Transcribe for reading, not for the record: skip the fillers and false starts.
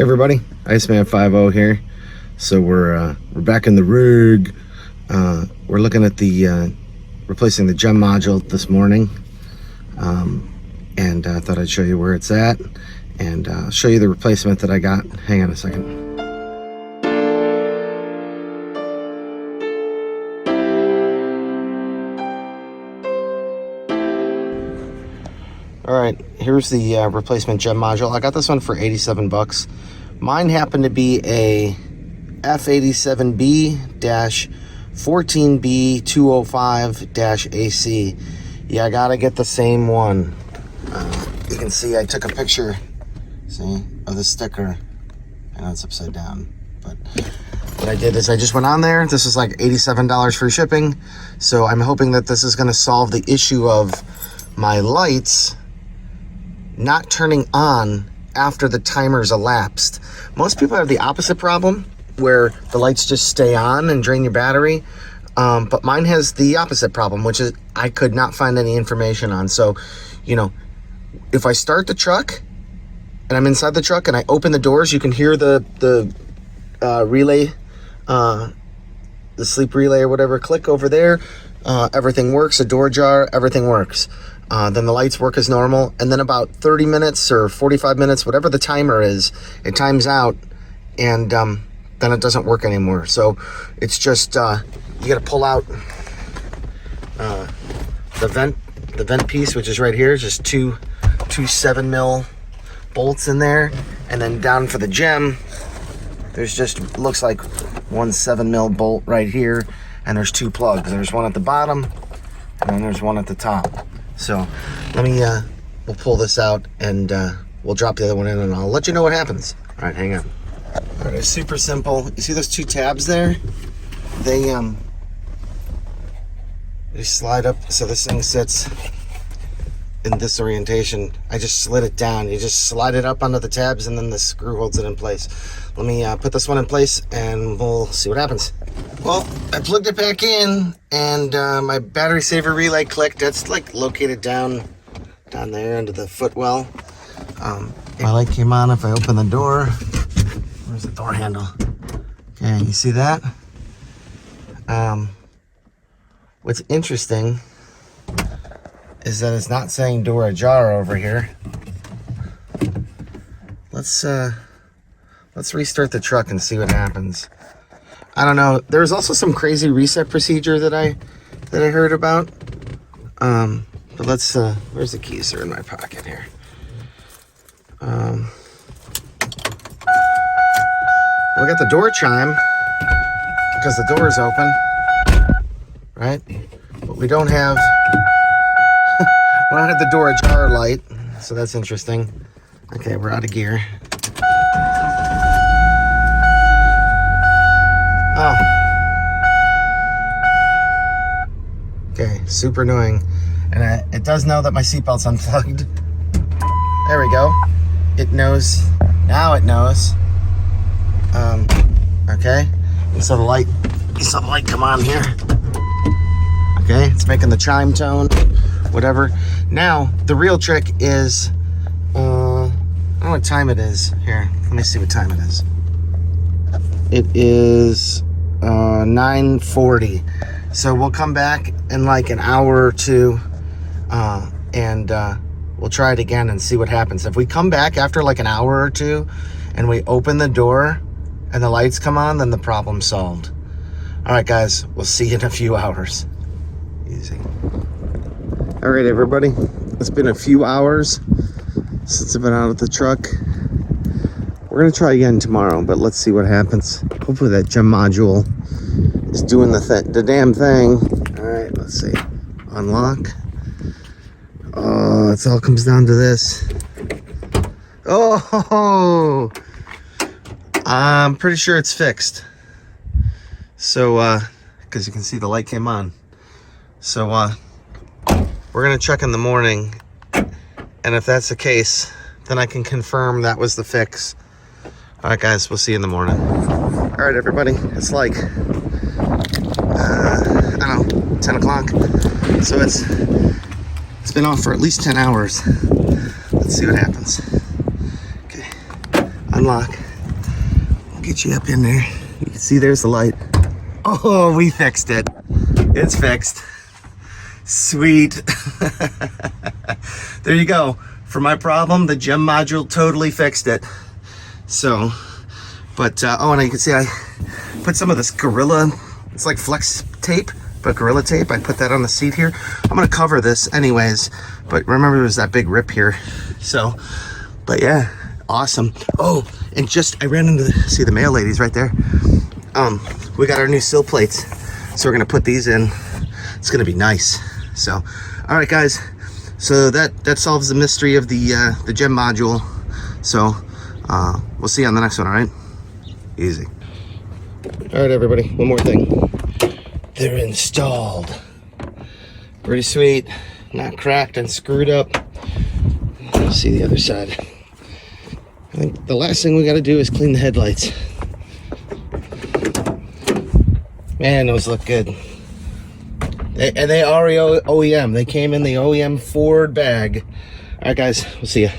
everybody, Iceman 50 here. So we're back in the rig. We're looking at the replacing the gem module this morning, and I thought I'd show you where it's at and show you the replacement that I got. Hang on a second. All right, here's the replacement gem module. I got this one for 87 bucks. Mine happened to be a F87B-14B205-AC. Yeah, I gotta get the same one. You can see I took a picture, see, of the sticker. I know it's upside down, but what I did is I just went on there. This is like $87 for shipping. So I'm hoping that this is gonna solve the issue of my lights not turning on after the timer's elapsed. Most people have the opposite problem where the lights just stay on and drain your battery, but mine has the opposite problem, which is I could not find any information on. So, you know, if I start the truck and I'm inside the truck and I open the doors, you can hear the relay, the sleep relay or whatever, click over there. Everything works, a door jar, everything works. Then the lights work as normal, and then about 30 minutes or 45 minutes, whatever the timer is, it times out, and then it doesn't work anymore. So it's just you got to pull out the vent piece, which is right here. Just two 7mm bolts in there, and then down for the gem, there's just looks like one 7mm bolt right here, and there's two plugs. There's one at the bottom, and then there's one at the top. So let me, we'll pull this out and we'll drop the other one in and I'll let you know what happens. All right, hang on. All right, it's super simple. You see those two tabs there? They slide up, so this thing sits in this orientation. I just slid it down. You just slide it up onto the tabs and then the screw holds it in place. Let me put this one in place and we'll see what happens. Well, I plugged it back in and my battery saver relay clicked. That's like located down there under the footwell. My light came on if I open the door. Where's the door handle? Okay, you see that? What's interesting is that it's not saying door ajar over here. Let's restart the truck and see what happens. I don't know. There's also some crazy reset procedure that I heard about. But let's where's the keys? They're in my pocket here. We got the door chime because the door is open, right? But we don't have the door ajar light, so that's interesting. Okay, we're out of gear. Oh. Okay, super annoying. And it does know that my seatbelt's unplugged. There we go. It knows. Now it knows. Okay. You saw the light come on here. Okay, it's making the chime tone, whatever. Now, the real trick is, I don't know what time it is. Here, let me see what time it is. It is 9:40. So we'll come back in like an hour or two, and we'll try it again and see what happens. If we come back after like an hour or two and we open the door and the lights come on, then the problem's solved. All right, guys, we'll see you in a few hours. Easy. All right, everybody. It's been a few hours since I've been out of the truck. We're gonna try again tomorrow, but let's see what happens. Hopefully that gem module is doing the damn thing. All right, let's see. Unlock. Oh, it all comes down to this. Oh, I'm pretty sure it's fixed. So, because you can see the light came on. So, we're gonna check in the morning, and if that's the case, then I can confirm that was the fix. All right, guys, we'll see you in the morning. All right, everybody, it's like, I don't know, 10 o'clock. So it's been off for at least 10 hours. Let's see what happens. Okay, unlock. Get you up in there. You can see there's the light. Oh, we fixed it. It's fixed. Sweet. There you go. For my problem, the gem module totally fixed it. So, but, oh, and you can see I put some of this Gorilla, it's like flex tape, but Gorilla tape. I put that on the seat here. I'm gonna cover this anyways, but remember there's that big rip here. So, but yeah, awesome. Oh, and just, I ran into see the mail ladies right there. We got our new sill plates. So we're gonna put these in. It's gonna be nice. So, all right guys. So that solves the mystery of the gem module. So we'll see you on the next one, all right? Easy. All right, everybody, one more thing. They're installed. Pretty sweet. Not cracked and screwed up. Let's see the other side. I think the last thing we got to do is clean the headlights. Man, those look good. And they are OEM. They came in the OEM Ford bag. All right, guys, we'll see you.